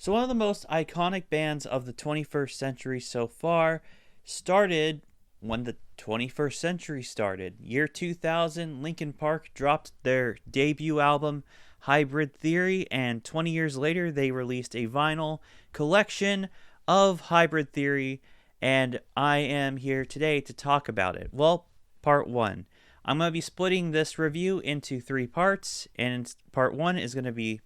So one of the most iconic bands of the 21st century so far started when the 21st century started. Year 2000, Linkin Park dropped their debut album, Hybrid Theory, and 20 years later they released a vinyl collection of Hybrid Theory, and I am here today to talk about it. Well, part 1. I'm going to be splitting this review into 3 parts, and part 1 is going to be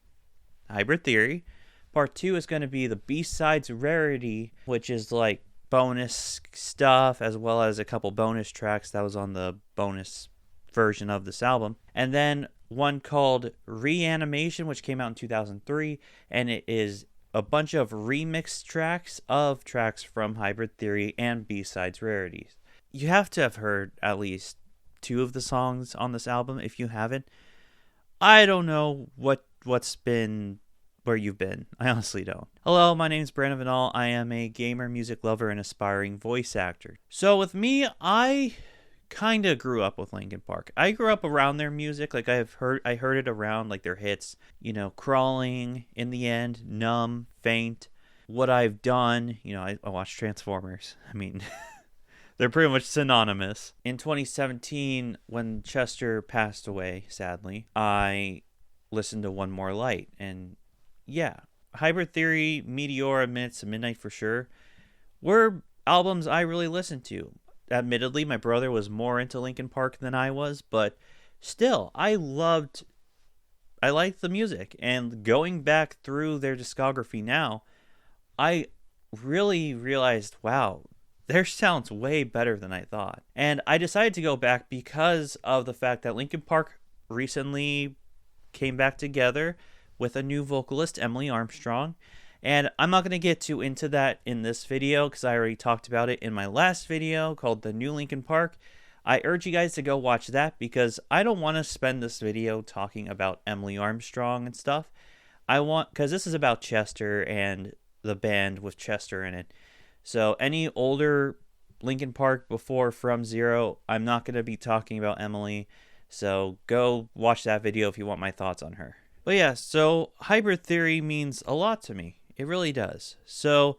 Hybrid Theory. Part 2 is going to be the B-Sides Rarity, which is like bonus stuff as well as a couple bonus tracks that was on the bonus version of this album. And then one called Reanimation, which came out in 2003, and it is a bunch of remixed tracks of tracks from Hybrid Theory and B-Sides Rarities. You have to have heard at least 2 of the songs on this album if you haven't. I don't know what's been where you've been. I honestly don't. Hello, my name is Brandon Vinal. I am a gamer, music lover, and aspiring voice actor. So with me, I kind of grew up with Linkin Park. I grew up around their music. Like I heard it around like their hits, Crawling, In the End, Numb, Faint, What I've Done. I watched Transformers. I mean, they're pretty much synonymous. In 2017, when Chester passed away, sadly, I listened to One More Light, and yeah, Hybrid Theory, Meteora, Minutes to Midnight for sure were albums I really listened to. Admittedly, my brother was more into Linkin Park than I was, but still, I liked the music. And going back through their discography now, I really realized, wow, their sound's way better than I thought. And I decided to go back because of the fact that Linkin Park recently came back together with a new vocalist, Emily Armstrong. And I'm not going to get too into that in this video because I already talked about it in my last video called The New Linkin Park. I urge you guys to go watch that because I don't want to spend this video talking about Emily Armstrong and stuff. Because this is about Chester and the band with Chester in it. So any older Linkin Park before From Zero, I'm not going to be talking about Emily. So go watch that video if you want my thoughts on her. But yeah, so Hybrid Theory means a lot to me. It really does. So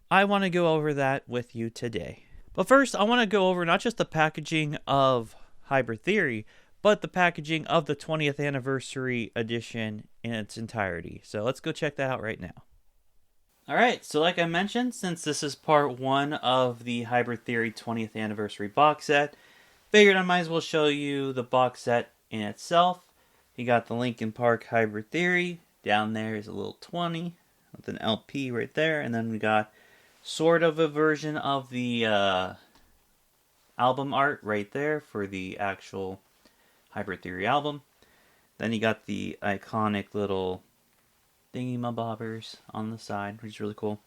I want to go over that with you today. But first, I want to go over not just the packaging of Hybrid Theory, but the packaging of the 20th anniversary edition in its entirety. So let's go check that out right now. Alright, so like I mentioned, since this is part 1 of the Hybrid Theory 20th anniversary box set, figured I might as well show you the box set in itself. You got the Linkin Park Hybrid Theory. Down there is a little 20 with an LP right there. And then we got sort of a version of the album art right there for the actual Hybrid Theory album. Then you got the iconic little thingy-mabobbers on the side, which is really cool.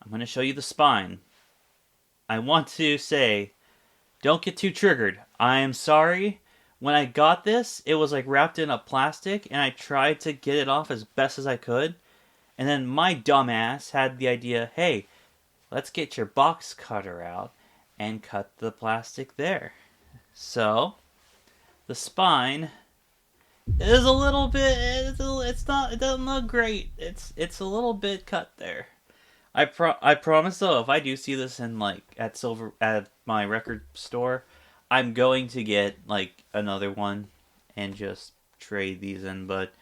I'm going to show you the spine. I want to say, don't get too triggered. I am sorry. When I got this, it was like wrapped in a plastic, and I tried to get it off as best as I could. And then my dumbass had the idea, hey, let's get your box cutter out and cut the plastic there. So, the spine is a little bit, it doesn't look great. It's a little bit cut there. I promise though, if I do see this in at my record store, I'm going to get like another one and just trade these in. But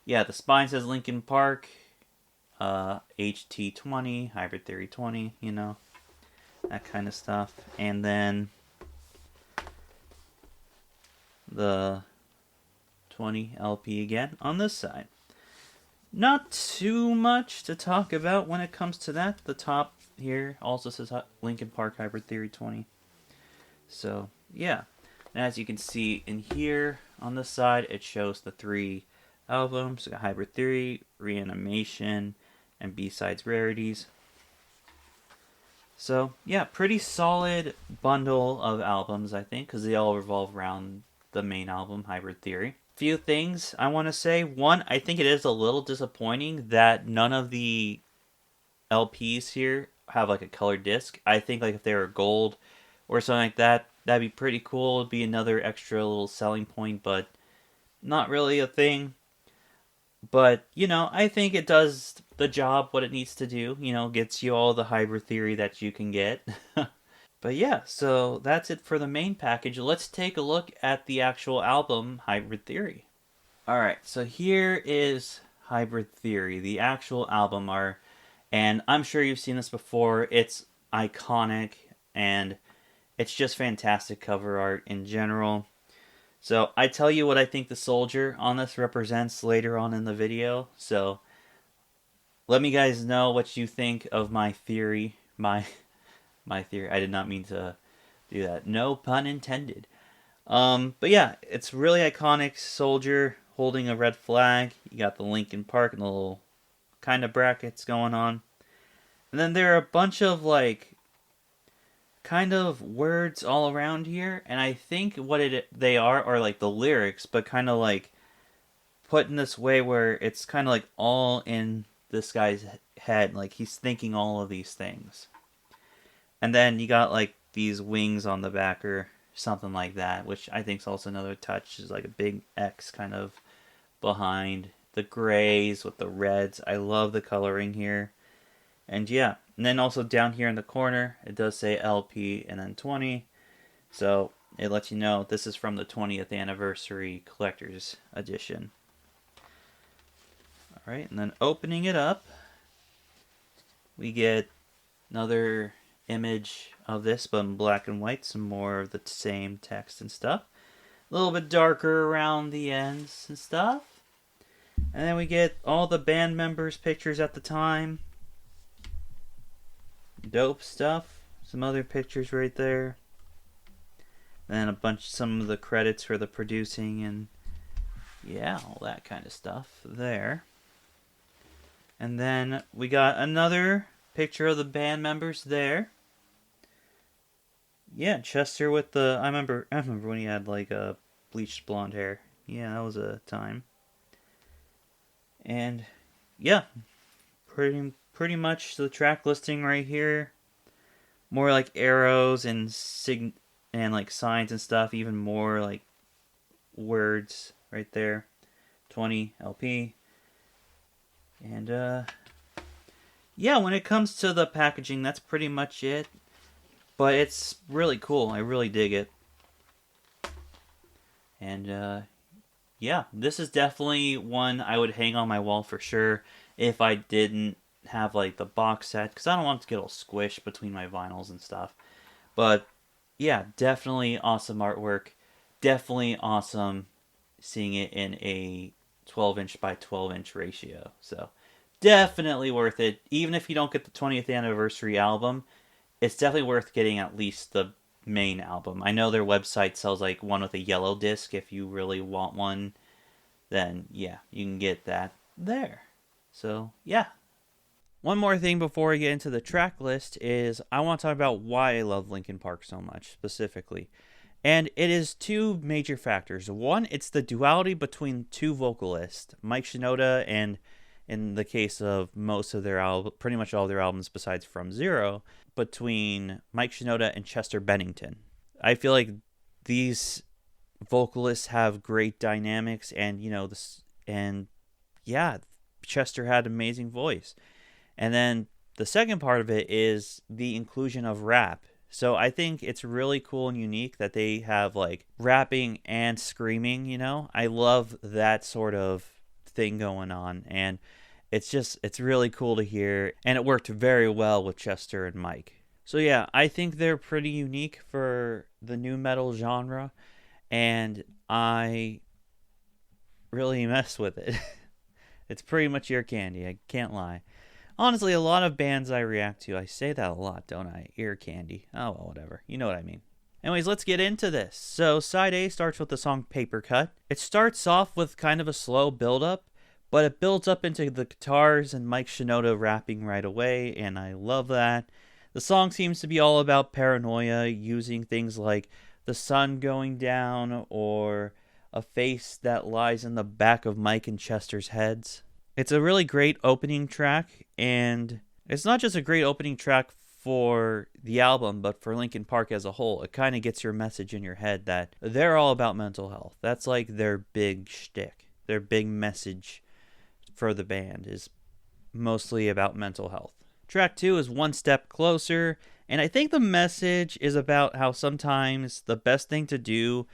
yeah, the spine says Linkin Park, HT20, Hybrid Theory 20, that kind of stuff. And then the 20 LP again on this side. Not too much to talk about when it comes to that. The top here also says Linkin Park Hybrid Theory 20. So, yeah. And as you can see in here on this side, it shows the 3 albums. We got Hybrid Theory, Reanimation, and B-Sides Rarities. So, yeah, pretty solid bundle of albums, I think, because they all revolve around the main album, Hybrid Theory. Few things I want to say. One, I think it is a little disappointing that none of the LPs here have like a colored disc. I think like if they were gold or something like that, that'd be pretty cool. It'd be another extra little selling point, but not really a thing. But, I think it does the job what it needs to do. Gets you all the hybrid theory that you can get. But yeah, so that's it for the main package. Let's take a look at the actual album, Hybrid Theory. Alright, so here is Hybrid Theory, the actual album art. And I'm sure you've seen this before. It's iconic, and it's just fantastic cover art in general. So I tell you what I think the soldier on this represents later on in the video. So let me guys know what you think of my theory. My theory. I did not mean to do that. No pun intended. But yeah, it's really iconic soldier holding a red flag. You got the Linkin Park and the little kind of brackets going on. And then there are a bunch of kind of words all around here, and I think what they are like the lyrics, but kind of like put in this way where it's kind of like all in this guy's head, like he's thinking all of these things. And then you got like these wings on the back or something like that, which I think is also another touch, is like a big X kind of behind the grays with the reds. I love the coloring here. And yeah, and then also down here in the corner, it does say LP and then 20. So it lets you know this is from the 20th anniversary collector's edition. Alright, and then opening it up, we get another image of this, but in black and white, some more of the same text and stuff. A little bit darker around the ends and stuff. And then we get all the band members' pictures at the time. Dope stuff. Some other pictures right there. And then some of the credits for the producing and yeah, all that kind of stuff there. And then we got another picture of the band members there. Yeah, Chester with the I remember when he had like a bleached blonde hair. Yeah, that was a time. And yeah, pretty much the track listing right here. More like arrows and like signs and stuff, even more like words right there. 20 LP. And yeah, when it comes to the packaging, that's pretty much it. But it's really cool. I really dig it. And yeah, this is definitely one I would hang on my wall for sure if I didn't have like the box set, because I don't want it to get all squished between my vinyls and stuff. But yeah, definitely awesome artwork. Definitely awesome seeing it in a 12-inch by 12-inch ratio. So definitely worth it. Even if you don't get the 20th anniversary album, it's definitely worth getting at least the main album. I know their website sells like one with a yellow disc. If you really want one, then yeah, you can get that there. So yeah. One more thing before we get into the track list is I want to talk about why I love Linkin Park so much specifically. And it is two major factors. One, it's the duality between two vocalists, Mike Shinoda, and in the case of most of their pretty much all their albums besides From Zero, between Mike Shinoda and Chester Bennington. I feel like these vocalists have great dynamics, and yeah, Chester had an amazing voice. And then the second part of it is the inclusion of rap. So I think it's really cool and unique that they have like rapping and screaming, I love that sort of thing going on, and it's really cool to hear, and it worked very well with Chester and Mike. So yeah, I think they're pretty unique for the nu metal genre, and I really mess with it. It's pretty much ear candy, I can't lie. Honestly, a lot of bands I react to, I say that a lot, don't I? Ear candy. Oh, well, whatever. You know what I mean. Anyways, let's get into this. So, side A starts with the song Paper Cut. It starts off with kind of a slow build-up, but it builds up into the guitars and Mike Shinoda rapping right away, and I love that. The song seems to be all about paranoia, using things like the sun going down or a face that lies in the back of Mike and Chester's heads. It's a really great opening track, and it's not just a great opening track for the album, but for Linkin Park as a whole. It kind of gets your message in your head that they're all about mental health. That's like their big shtick, their big message for the band is mostly about mental health. Track 2 is One Step Closer, and I think the message is about how sometimes the best thing to do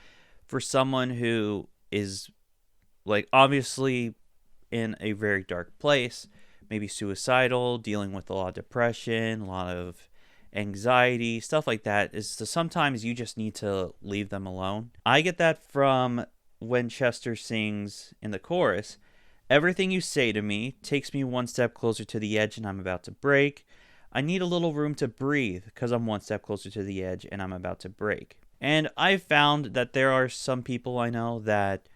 for someone who is, like, obviously in a very dark place, maybe suicidal, dealing with a lot of depression, a lot of anxiety, stuff like that, is to sometimes you just need to leave them alone. I get that from when Chester sings in the chorus, "Everything you say to me takes me one step closer to the edge and I'm about to break. I need a little room to breathe because I'm one step closer to the edge and I'm about to break." And I've found that there are some people I know that,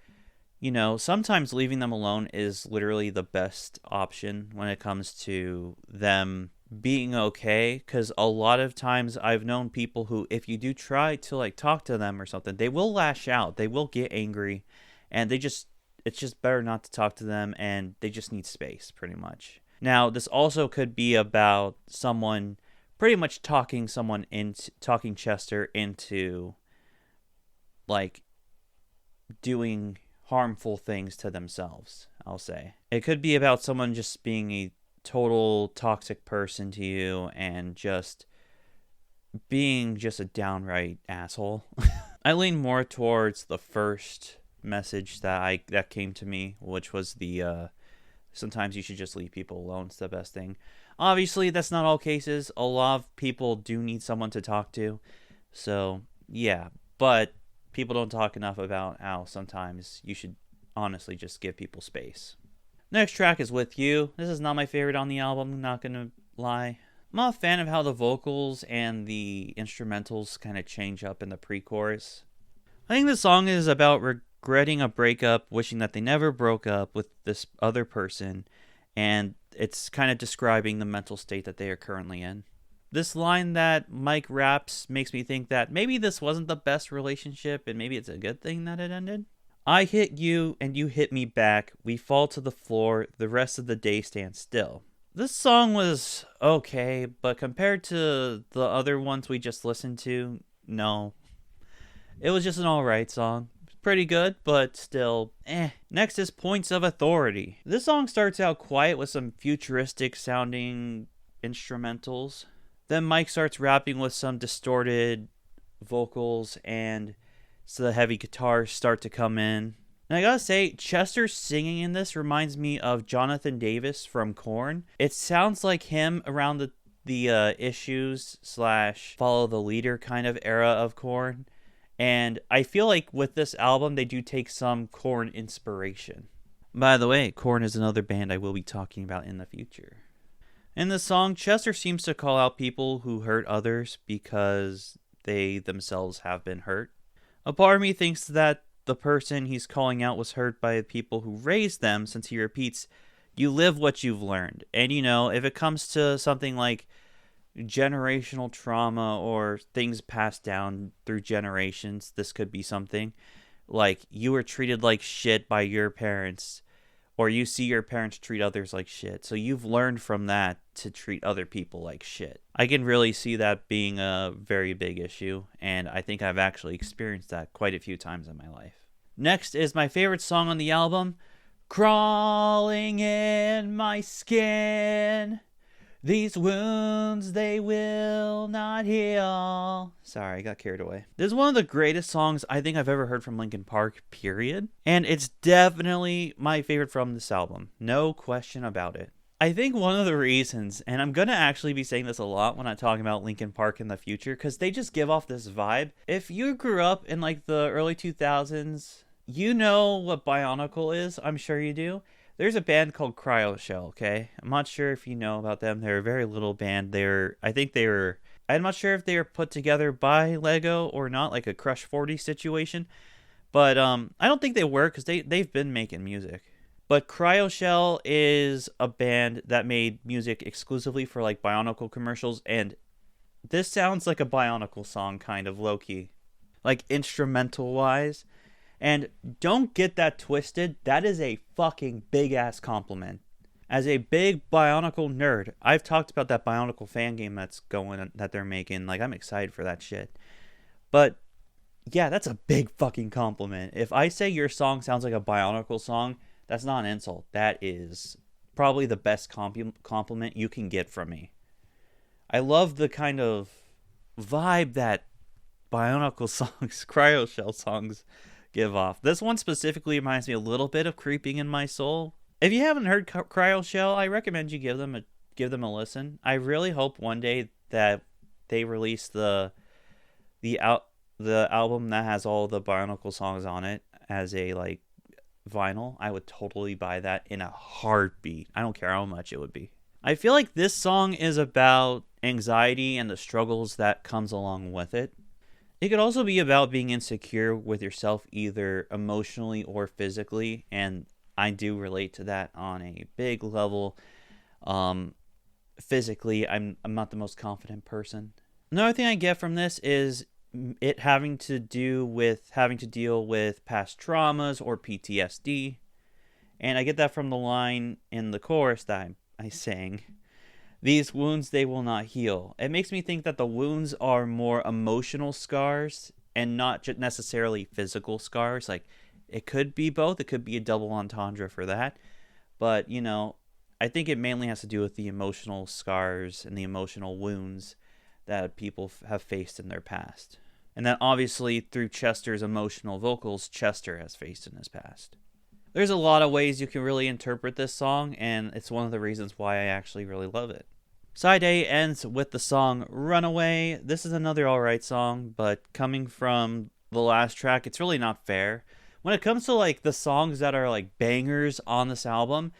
sometimes leaving them alone is literally the best option when it comes to them being okay. Because a lot of times I've known people who, if you do try to like talk to them or something, they will lash out, they will get angry, and it's just better not to talk to them, and they just need space pretty much. Now, this also could be about someone pretty much talking Chester into like doing harmful things to themselves, I'll say. It could be about someone just being a total toxic person to you and just being just a downright asshole. I lean more towards the first message that came to me, which was the sometimes you should just leave people alone. It's the best thing. Obviously, that's not all cases. A lot of people do need someone to talk to. So, yeah. But people don't talk enough about how sometimes you should honestly just give people space. Next track is With You. This is not my favorite on the album, not gonna lie. I'm not a fan of how the vocals and the instrumentals kind of change up in the pre-chorus. I think the song is about regretting a breakup, wishing that they never broke up with this other person, and it's kind of describing the mental state that they are currently in. This line that Mike raps makes me think that maybe this wasn't the best relationship and maybe it's a good thing that it ended. "I hit you and you hit me back. We fall to the floor. The rest of the day stands still." This song was okay, but compared to the other ones we just listened to, no. It was just an alright song. Pretty good, but still, eh. Next is Points of Authority. This song starts out quiet with some futuristic sounding instrumentals. Then Mike starts rapping with some distorted vocals, and so the heavy guitars start to come in. And I gotta say, Chester's singing in this reminds me of Jonathan Davis from Korn. It sounds like him around the Issues / Follow the Leader kind of era of Korn. And I feel like with this album, they do take some Korn inspiration. By the way, Korn is another band I will be talking about in the future. In the song, Chester seems to call out people who hurt others because they themselves have been hurt. A part of me thinks that the person he's calling out was hurt by the people who raised them, since he repeats, "You live what you've learned." And if it comes to something like generational trauma or things passed down through generations, this could be something like you were treated like shit by your parents, or you see your parents treat others like shit, so you've learned from that to treat other people like shit. I can really see that being a very big issue, and I think I've actually experienced that quite a few times in my life. Next is my favorite song on the album, "Crawling in My Skin. These wounds, they will not heal." Sorry, I got carried away. This is one of the greatest songs I think I've ever heard from Linkin Park, period. And it's definitely my favorite from this album. No question about it. I think one of the reasons, and I'm going to actually be saying this a lot when I'm talking about Linkin Park in the future, because they just give off this vibe. If you grew up in like the early 2000s, you know what Bionicle is. I'm sure you do. There's a band called Cryoshell, okay? I'm not sure if you know about them. They're a very little band. I'm not sure if they were put together by Lego or not, like a Crush 40 situation. But I don't think they were, because they've been making music. But Cryoshell is a band that made music exclusively for like Bionicle commercials, and this sounds like a Bionicle song, kind of low-key. Like instrumental-wise. And don't get that twisted. That is a fucking big-ass compliment. As a big Bionicle nerd, I've talked about that Bionicle fan game that they're making. Like, I'm excited for that shit. But, yeah, that's a big fucking compliment. If I say your song sounds like a Bionicle song, That's not an insult. That is probably the best compliment you can get from me. I love the kind of vibe that Bionicle songs, Cryo Shell songs give off. This one specifically reminds me a little bit of Creeping in My Soul. If you haven't heard Cryo Shell, I recommend you give them a listen. I really hope one day that they release the album that has all the Bionicle songs on it as a like vinyl. I would totally buy that in a heartbeat. I don't care how much it would be. I feel like this song is about anxiety and the struggles that comes along with it. It could also be about being insecure with yourself, either emotionally or physically, and I do relate to that on a big level. Physically, I'm not the most confident person. Another thing I get from this is it having to deal with past traumas or PTSD, and I get that from the line in the chorus that I sang. These wounds, they will not heal. It makes me think that the wounds are more emotional scars and not just necessarily physical scars. Like, it could be both. It could be a double entendre for that. But, I think it mainly has to do with the emotional scars and the emotional wounds that people have faced in their past. And that obviously through Chester's emotional vocals, Chester has faced in his past. There's a lot of ways you can really interpret this song, and it's one of the reasons why I actually really love it. Side A ends with the song Runaway. This is another alright song, but coming from the last track, it's really not fair. When it comes to like the songs that are like bangers on this album,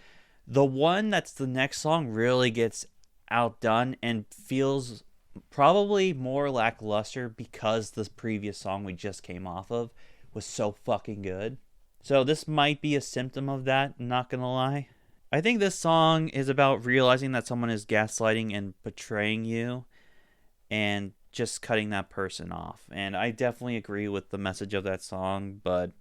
the one that's the next song really gets outdone and feels probably more lackluster because the previous song we just came off of was so fucking good. So this might be a symptom of that, not gonna lie. I think this song is about realizing that someone is gaslighting and betraying you and just cutting that person off. And I definitely agree with the message of that song, but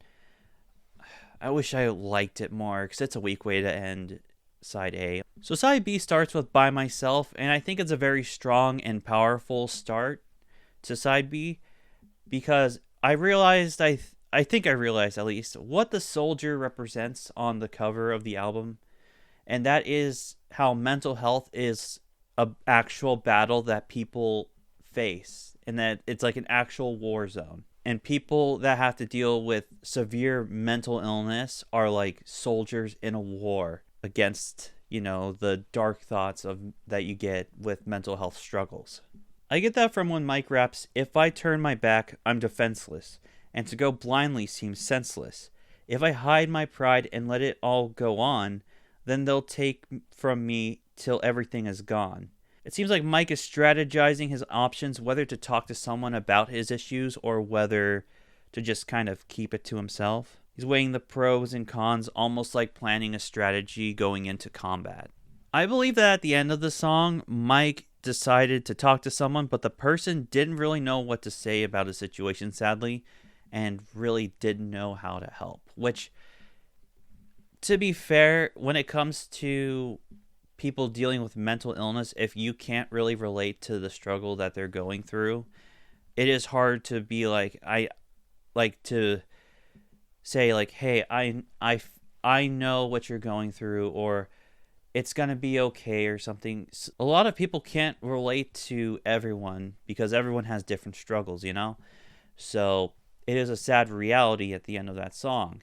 I wish I liked it more because it's a weak way to end side A. So side B starts with By Myself, and I think it's a very strong and powerful start to side B because I realized, I think I realized at least, what the soldier represents on the cover of the album, and that is how mental health is an actual battle that people face, and that it's like an actual war zone. And people that have to deal with severe mental illness are like soldiers in a war against, the dark thoughts that you get with mental health struggles. I get that from when Mike raps, "If I turn my back, I'm defenseless, and to go blindly seems senseless. If I hide my pride and let it all go on, then they'll take from me till everything is gone." It seems like Mike is strategizing his options, whether to talk to someone about his issues or whether to just kind of keep it to himself. He's weighing the pros and cons, almost like planning a strategy going into combat. I believe that at the end of the song, Mike decided to talk to someone, but the person didn't really know what to say about his situation, sadly, and really didn't know how to help. Which, to be fair, when it comes to people dealing with mental illness, if you can't really relate to the struggle that they're going through, it is hard to be like, I like to say like, hey, I know what you're going through, or it's gonna be okay, or something. A lot of people can't relate to everyone because everyone has different struggles, so it is a sad reality at the end of that song,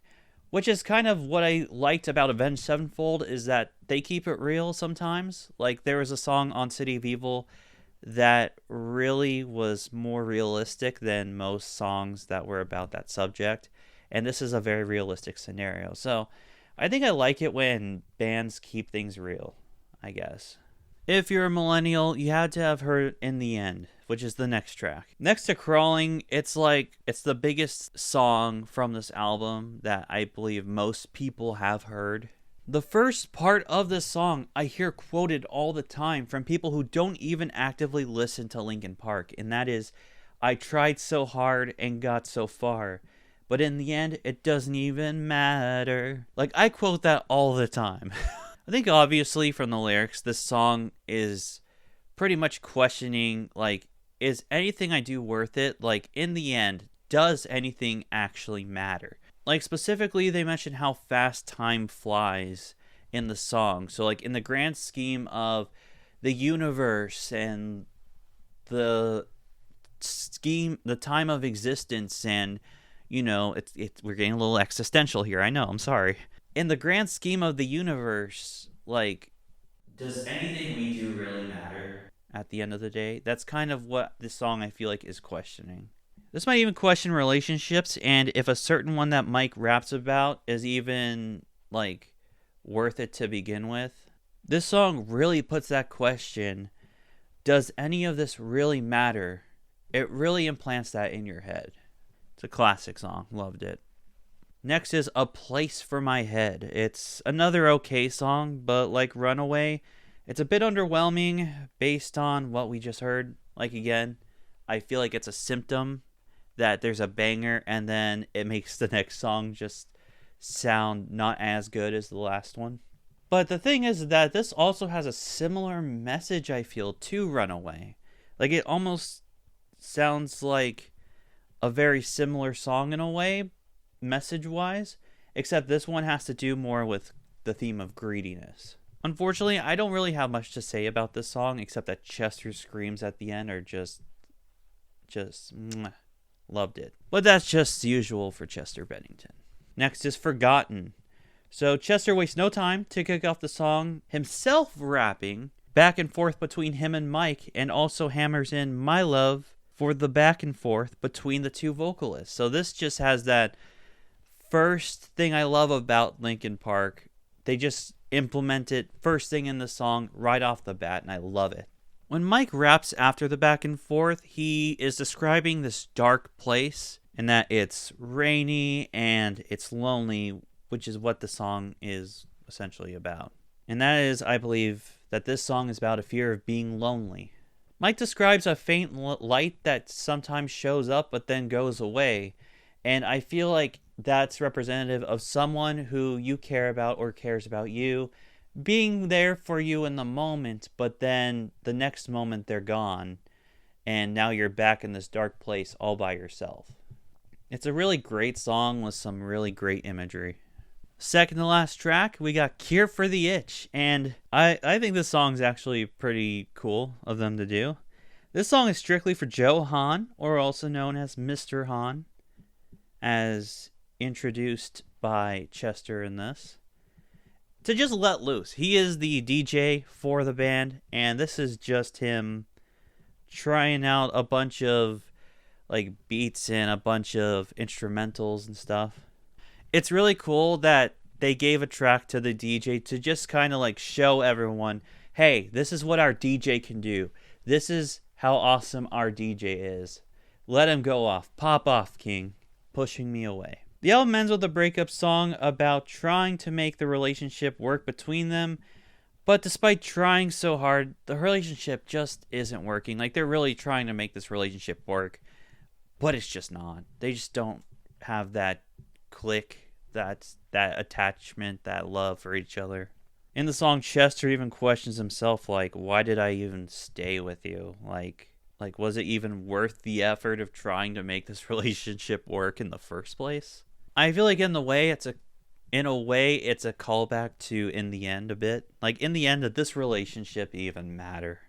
which is kind of what I liked about Avenged Sevenfold, is that they keep it real sometimes. Like, there was a song on City of Evil that really was more realistic than most songs that were about that subject, and this is a very realistic scenario. So I think I like it when bands keep things real, I guess. If you're a millennial, you had to have heard In the End, which is the next track. Next to Crawling, it's the biggest song from this album that I believe most people have heard. The first part of this song I hear quoted all the time from people who don't even actively listen to Linkin Park, and that is, "I tried so hard and got so far, but in the end, it doesn't even matter." Like, I quote that all the time. I think obviously from the lyrics, this song is pretty much questioning, like, is anything I do worth it? Like, in the end, does anything actually matter? Like, specifically, they mention how fast time flies in the song. So, like, in the grand scheme of the universe and the the time of existence, and we're getting a little existential here. I know, I'm sorry. In the grand scheme of the universe, like, does anything we do really matter at the end of the day? That's kind of what this song, I feel like, is questioning. This might even question relationships, and if a certain one that Mike raps about is even, like, worth it to begin with. This song really puts that question, does any of this really matter? It really implants that in your head. It's a classic song. Loved it. Next is A Place for My Head. It's another okay song, but like Runaway, it's a bit underwhelming based on what we just heard. Like, again, I feel like it's a symptom that there's a banger, and then it makes the next song just sound not as good as the last one. But the thing is that this also has a similar message, I feel, to Runaway. Like, it almost sounds like a very similar song in a way, message-wise, except this one has to do more with the theme of greediness. Unfortunately, I don't really have much to say about this song, except that Chester's screams at the end are just mwah, loved it. But that's just usual for Chester Bennington. Next is Forgotten. So Chester wastes no time to kick off the song, himself rapping back and forth between him and Mike, and also hammers in My Love for the back and forth between the two vocalists. So this just has that first thing I love about Linkin Park. They just implement it first thing in the song right off the bat, and I love it. When Mike raps after the back and forth, he is describing this dark place and that it's rainy and it's lonely, which is what the song is essentially about. And that is, I believe, that this song is about a fear of being lonely. Mike describes a faint light that sometimes shows up but then goes away. And I feel like that's representative of someone who you care about or cares about you being there for you in the moment, but then the next moment they're gone. And now you're back in this dark place all by yourself. It's a really great song with some really great imagery. Second to last track, we got Cure for the Itch, and I think this song's actually pretty cool of them to do. This song is strictly for Joe Hahn, or also known as Mr. Hahn, as introduced by Chester in this, to just let loose. He is the DJ for the band, and this is just him trying out a bunch of like beats and a bunch of instrumentals and stuff. It's really cool that they gave a track to the DJ to just kind of like show everyone, hey, this is what our DJ can do. This is how awesome our DJ is. Let him go off. Pop off, King. Pushing me away. The album ends with a breakup song about trying to make the relationship work between them. But despite trying so hard, the relationship just isn't working. Like, they're really trying to make this relationship work, but it's just not. They just don't have that click, that attachment, that love for each other. In the song, Chester even questions himself, like, why did I even stay with you? Like was it even worth the effort of trying to make this relationship work in the first place? I feel like in a way it's a callback to In the End a bit. Like, in the end, did this relationship even matter?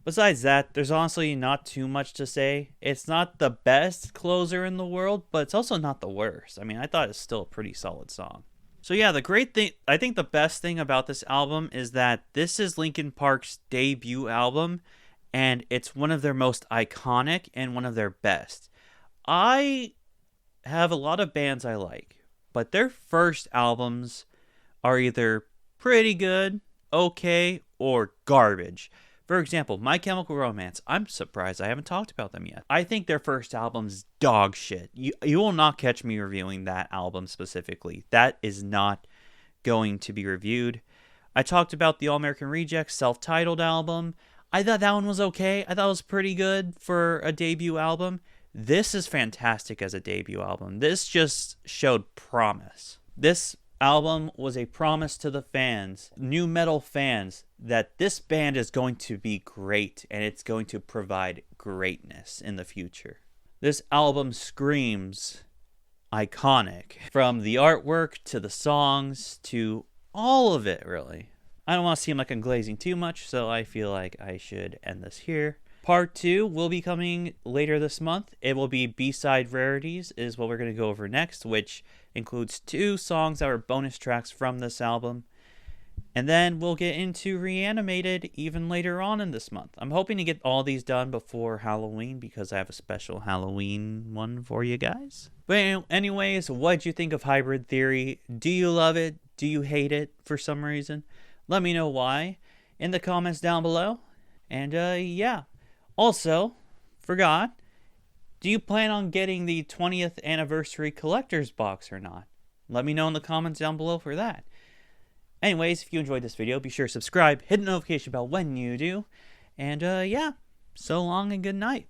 Besides that, there's honestly not too much to say. It's not the best closer in the world, but it's also not the worst. I mean, I thought it's still a pretty solid song. So yeah, the great thing, I think the best thing about this album is that this is Linkin Park's debut album, and it's one of their most iconic and one of their best. I have a lot of bands I like, but their first albums are either pretty good, okay, or garbage. For example, My Chemical Romance. I'm surprised I haven't talked about them yet. I think their first album's dog shit. You will not catch me reviewing that album specifically. That is not going to be reviewed. I talked about the All American Rejects self-titled album. I thought that one was okay. I thought it was pretty good for a debut album. This is fantastic as a debut album. This just showed promise. This album was a promise to the fans, new metal fans, that this band is going to be great and it's going to provide greatness in the future. This album screams iconic. From the artwork to the songs to all of it, really. I don't want to seem like I'm glazing too much, so I feel like I should end this here. Part 2 will be coming later this month. It will be B-side rarities is what we're going to go over next, which includes 2 songs that are bonus tracks from this album. And then we'll get into Reanimated even later on in this month. I'm hoping to get all these done before Halloween because I have a special Halloween one for you guys. But anyways, what'd you think of Hybrid Theory? Do you love it? Do you hate it for some reason? Let me know why in the comments down below. And yeah. Also, forgot, do you plan on getting the 20th anniversary collector's box or not? Let me know in the comments down below for that. Anyways, if you enjoyed this video, be sure to subscribe, hit the notification bell when you do. And yeah, so long and good night.